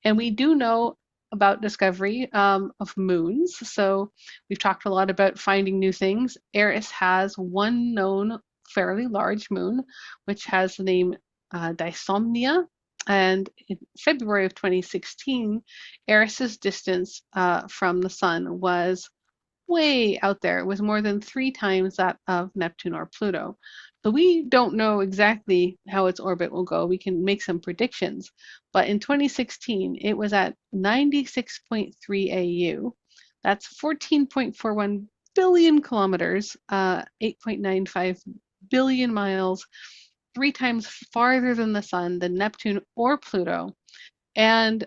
And we do know about discovery of moons. So we've talked a lot about finding new things. Eris has one known fairly large moon, which has the name Dysomnia. And in February of 2016, Eris's distance from the sun was way out there. It was more than 3 times that of Neptune or Pluto. So we don't know exactly how its orbit will go. We can make some predictions. But in 2016, it was at 96.3 AU. That's 14.41 billion kilometers, 8.95 billion miles, 3 times farther than the sun, than Neptune or Pluto. And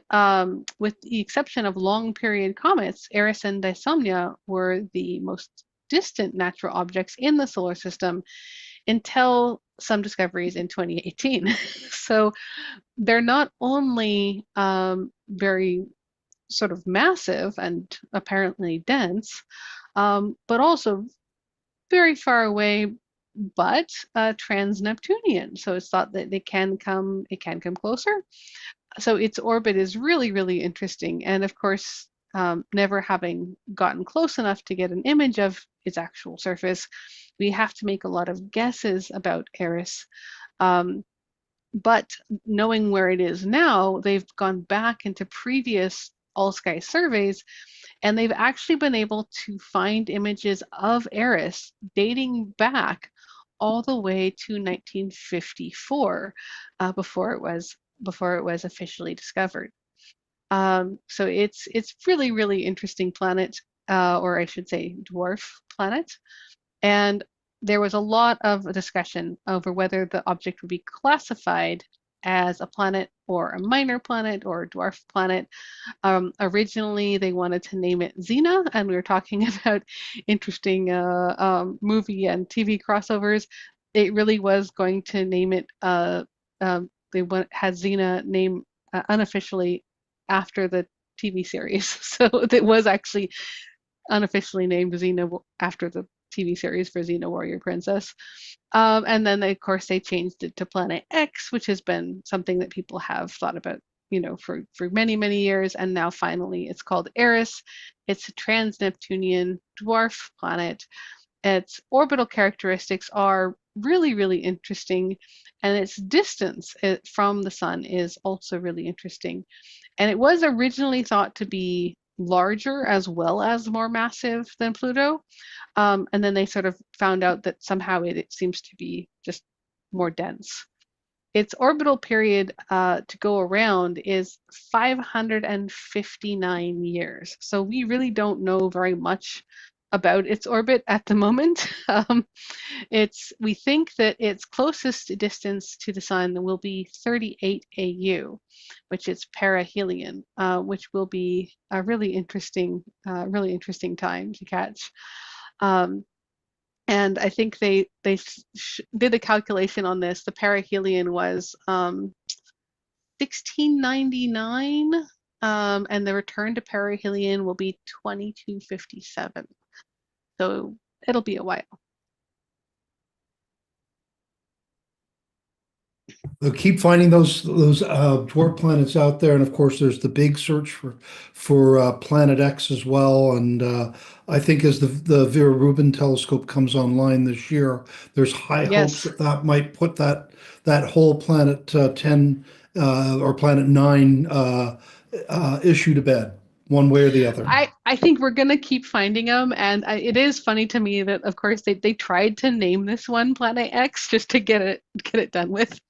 with the exception of long period comets, Eris and Dysomnia were the most distant natural objects in the solar system until some discoveries in 2018. So they're not only very sort of massive and apparently dense, but also very far away, but trans-Neptunian. So it's thought that it can come closer. So its orbit is really, really interesting. And of course, never having gotten close enough to get an image of its actual surface, we have to make a lot of guesses about Eris. But knowing where it is now, they've gone back into previous all-sky surveys, and they've actually been able to find images of Eris dating back all the way to 1954, before it was officially discovered. So it's really, really interesting planet, or I should say dwarf planet. And there was a lot of discussion over whether the object would be classified as a planet or a minor planet or a dwarf planet. Originally, they wanted to name it Xena, and we were talking about interesting movie and TV crossovers. It really was going to name it, had Xena name unofficially after the TV series. So it was actually unofficially named Xena after the TV series for Xena Warrior Princess. And then, of course, they changed it to Planet X, which has been something that people have thought about, for many, many years. And now finally it's called Eris. It's a trans-Neptunian dwarf planet. Its orbital characteristics are really, really interesting. And its distance from the sun is also really interesting. And it was originally thought to be larger as well as more massive than Pluto. And then they sort of found out that somehow it seems to be just more dense. Its orbital period to go around is 559 years. So we really don't know very much about its orbit at the moment. We think that its closest distance to the sun will be 38 AU, which is perihelion, which will be a really interesting time to catch. And I think they did a calculation on this. The perihelion was 1699, and the return to perihelion will be 2257. So it'll be a while. They'll keep finding those dwarf planets out there, and of course, there's the big search for Planet X as well. And I think as the Vera Rubin telescope comes online this year, there's high hopes Yes. that that might put that whole Planet 10 or Planet 9 issue to bed, one way or the other. I think we're gonna keep finding them, and it is funny to me that, of course, they tried to name this one Planet X just to get it done with.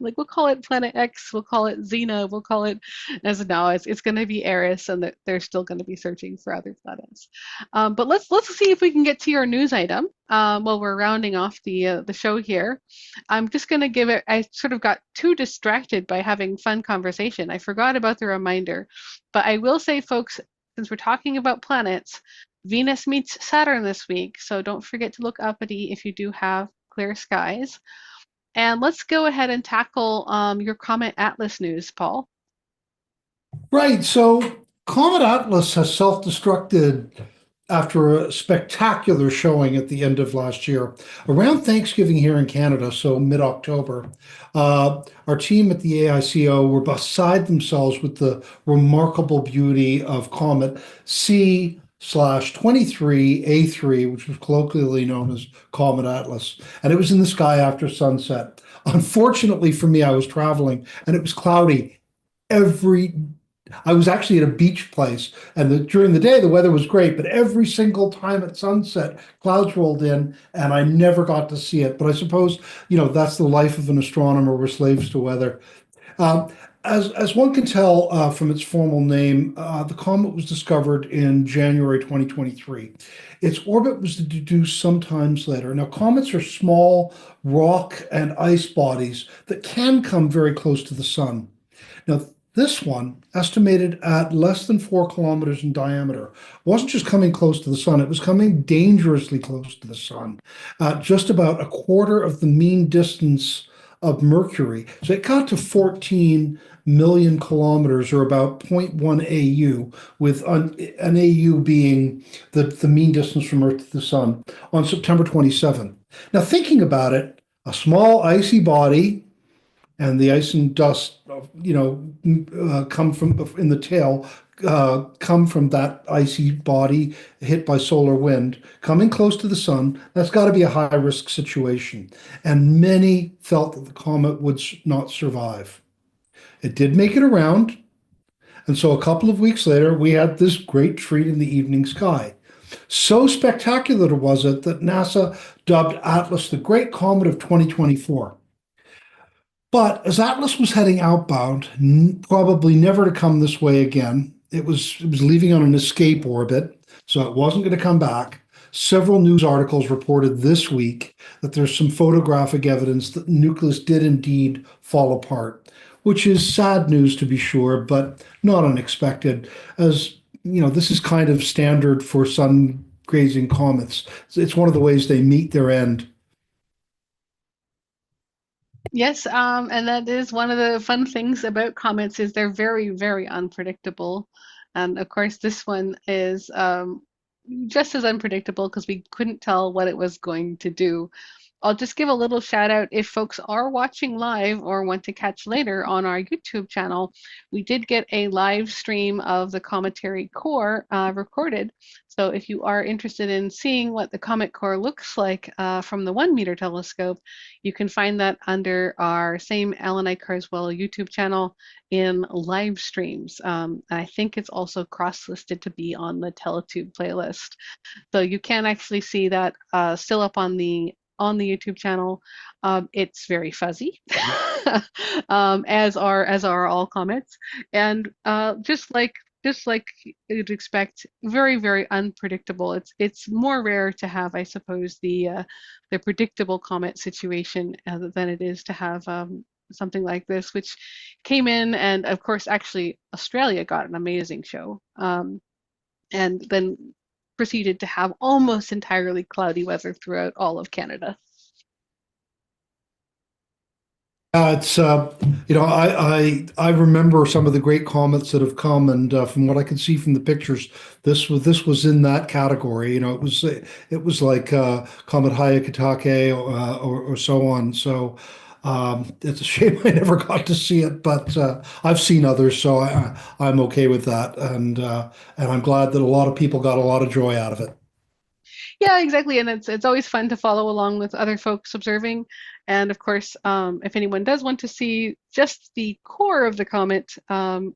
Like, we'll call it Planet X, we'll call it Xena, we'll call it, as now it's going to be Eris, and that they're still going to be searching for other planets. But let's see if we can get to your news item while we're rounding off the show here. I'm just going to give it. I sort of got too distracted by having fun conversation. I forgot about the reminder, but I will say, folks, since we're talking about planets, Venus meets Saturn this week, so don't forget to look uppity if you do have clear skies. And let's go ahead and tackle your Comet Atlas news, Paul. Right. So Comet Atlas has self-destructed after a spectacular showing at the end of last year. Around Thanksgiving here in Canada, so mid-October, our team at the AICO were beside themselves with the remarkable beauty of Comet C/23A3, which was colloquially known as Comet Atlas. And it was in the sky after sunset. Unfortunately for me, I was traveling and it was cloudy every I was actually at a beach place, and during the day the weather was great, but every single time at sunset, clouds rolled in, and I never got to see it. But I suppose that's the life of an astronomer. We're slaves to weather. Um, as one can tell from its formal name, the comet was discovered in January 2023. Its orbit was deduced sometimes later. Now, comets are small rock and ice bodies that can come very close to the sun. Now, this one, estimated at less than 4 kilometers in diameter, wasn't just coming close to the sun, it was coming dangerously close to the sun, just about a quarter of the mean distance of Mercury. So it got to 14 million kilometers, or about zero point 0.1 AU, with an AU being the mean distance from Earth to the sun, on September 27. Now, thinking about it, a small icy body, and the ice and dust, come from in the tail, come from that icy body hit by solar wind, coming close to the sun. That's got to be a high risk situation. And many felt that the comet would not survive. It did make it around, And so a couple of weeks later, we had this great treat in the evening sky. So spectacular was it that NASA dubbed Atlas the Great Comet of 2024. But as Atlas was heading outbound, probably never to come this way again, it was leaving on an escape orbit, so it wasn't going to come back. Several news articles reported this week that there's some photographic evidence that the nucleus did indeed fall apart, which is sad news to be sure, but not unexpected, as this is kind of standard for sun grazing comets. It's one of the ways they meet their end. Yes, and that is one of the fun things about comets is they're very, very unpredictable. And of course, this one is just as unpredictable because we couldn't tell what it was going to do. I'll just give a little shout out if folks are watching live or want to catch later on our YouTube channel. We did get a live stream of the cometary core recorded. So if you are interested in seeing what the comet core looks like from the 1 meter telescope, you can find that under our same Allan Carswell YouTube channel in live streams. I think it's also cross-listed to be on the Teletube playlist. So you can actually see that still up on the YouTube channel. It's very fuzzy, as are all comets, and just like you'd expect, very, very unpredictable. It's more rare to have, I suppose, the predictable comet situation than it is to have something like this, which came in, and of course, actually, Australia got an amazing show, and then proceeded to have almost entirely cloudy weather throughout all of Canada. It's I remember some of the great comets that have come, and from what I could see from the pictures, this was in that category. It was like Comet Hyakutake or so on. So it's a shame I never got to see it, but I've seen others, so I'm okay with that, and I'm glad that a lot of people got a lot of joy out of it. Yeah, exactly. And it's always fun to follow along with other folks observing. And of course, if anyone does want to see just the core of the comet,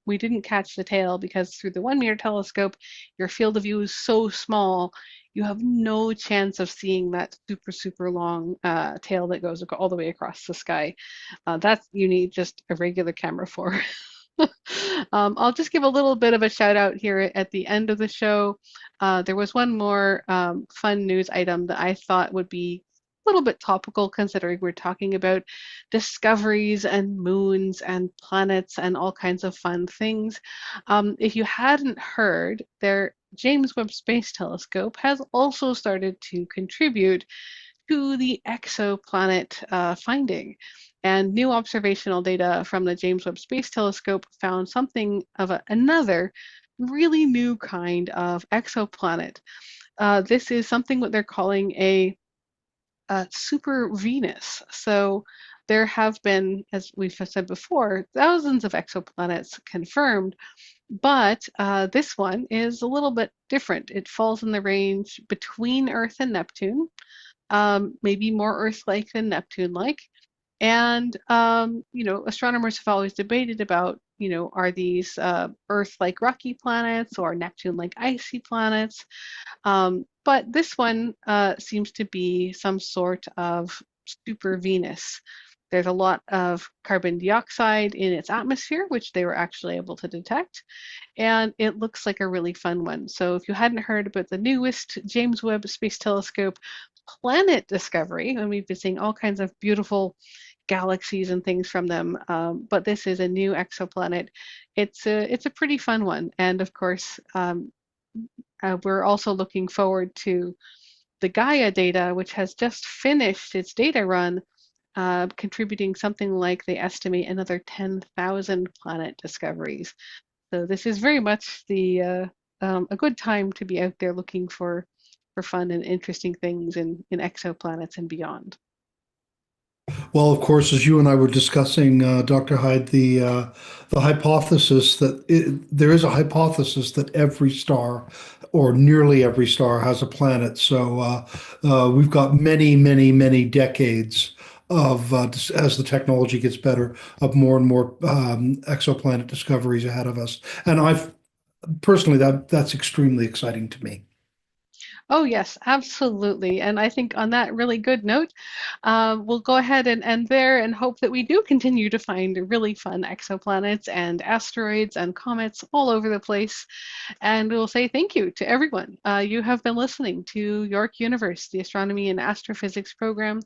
we didn't catch the tail because through the 1 meter telescope, your field of view is so small, you have no chance of seeing that super, super long tail that goes all the way across the sky. That you need just a regular camera for. I'll just give a little bit of a shout out here at the end of the show. There was one more fun news item that I thought would be a little bit topical considering we're talking about discoveries and moons and planets and all kinds of fun things. If you hadn't heard, their James Webb Space Telescope has also started to contribute to the exoplanet finding. And new observational data from the James Webb Space Telescope found something of another really new kind of exoplanet. This is something what they're calling a super Venus. So there have been, as we've said before, thousands of exoplanets confirmed, but this one is a little bit different. It falls in the range between Earth and Neptune, maybe more Earth-like than Neptune-like. And, astronomers have always debated about, are these Earth-like rocky planets or Neptune-like icy planets? But this one seems to be some sort of super Venus. There's a lot of carbon dioxide in its atmosphere, which they were actually able to detect. And it looks like a really fun one. So if you hadn't heard about the newest James Webb Space Telescope planet discovery, and we've been seeing all kinds of beautiful galaxies and things from them, but this is a new exoplanet. It's a pretty fun one, and of course, we're also looking forward to the Gaia data, which has just finished its data run, contributing something like they estimate another 10,000 planet discoveries. So this is very much a good time to be out there looking for fun and interesting things in exoplanets and beyond. Well, of course, as you and I were discussing, Dr. Hyde, the hypothesis that there is a hypothesis that every star, or nearly every star, has a planet. So we've got many, many, many decades as the technology gets better, of more and more exoplanet discoveries ahead of us. And I've personally that's extremely exciting to me. Oh, yes, absolutely. And I think on that really good note, we'll go ahead and end there and hope that we do continue to find really fun exoplanets and asteroids and comets all over the place. And we'll say thank you to everyone. You have been listening to York Universe, the Astronomy and Astrophysics program,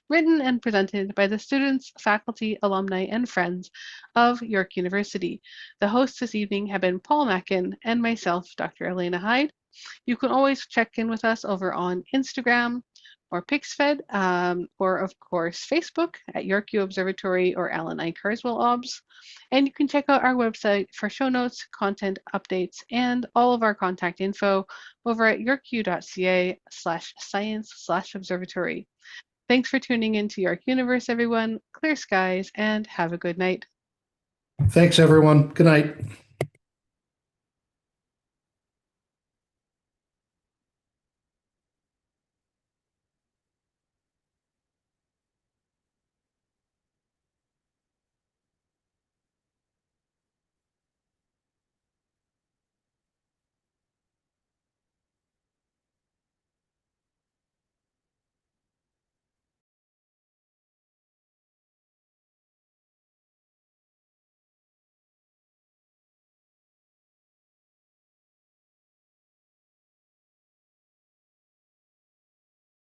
written and presented by the students, faculty, alumni, and friends of York University. The hosts this evening have been Paul Mackin and myself, Dr. Elena Hyde. You can always check in with us over on Instagram or PixFed, or of course Facebook at Yorkview Observatory or Allan I. Carswell Obs. And you can check out our website for show notes, content updates, and all of our contact info over at yorkview.ca/science/observatory. Thanks for tuning in to York Universe, everyone. Clear skies and have a good night. Thanks, everyone. Good night.